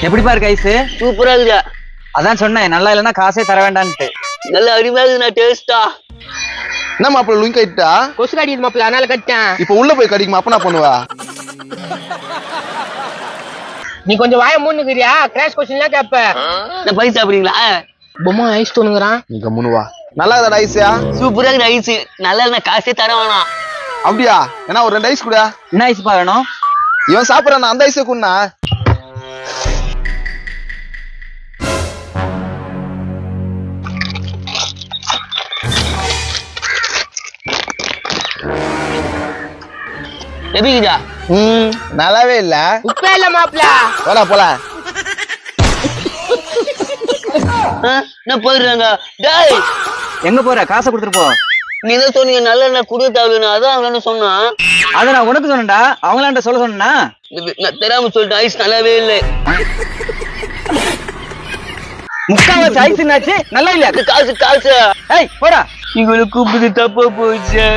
எப்படிப்பா இருக்கு ஐஸ்? சூப்பரா இருக்குதா? அதான் சொன்னேன், நல்லா இல்லைன்னா காசே தர வேண்டான்ட்டு. நல்ல அருமையா இருக்குண்ணா, டேஸ்டா. என்ன மாப்பிள்ள லுங்க கட்டா? கொசு கடிக்குது மாப்பிள்ள, அதனால கட்டேன். இப்ப உள்ள போய் கடிக்குமா? அப்ப நான் பண்ணுவா? நீ கொஞ்சம் வாய மூணுக்கிறியா? கிராஷ் கொஸ்டின்லாம் கேப்ப. இந்த பைசா சாப்பிடுறீங்களா? பொம்மை ஐஸ் தோணுங்கிறான். நீங்க முனுவா நல்லா இருக்குதா ஐஸா? சூப்பரா இருக்குது ஐஸ். நல்லா இருந்தா காசே தர வேணாம். அப்படியா? ஏன்னா ஒரு 2 ஐஸ் கூட. என்ன ஐஸ்ப்பா வேணும்? இவன் சாப்பிடறான், அந்த ஐஸை குண்ணா. எப்படிக்குதா? நல்லாவே இல்ல. உப்பே இல்ல மாப்பிள்ள. போலாம் போலாம். என்ன போயிடுறாங்க? டேய், எங்க போற? காசை கொடுத்துட்டு போ. நீ தான் சொன்னீங்க நல்ல எண்ணெய் குடு தேவைன்னு, அதான் அவன் சொன்னான். அதை நான் உனக்கு சொன்னேன்டா, அவங்களாண்ட சொல்ல சொன்னா. நான் தெரியாம சொல்லிட்டேன், ஐஸ் நல்லாவே இல்லை. முக்காவாசி ஐஸ் என்னாச்சு? நல்லா இல்லையா? காசு காசு. ஏய் போடா. இவங்களை கூப்பிட்டு தப்பா போச்சு.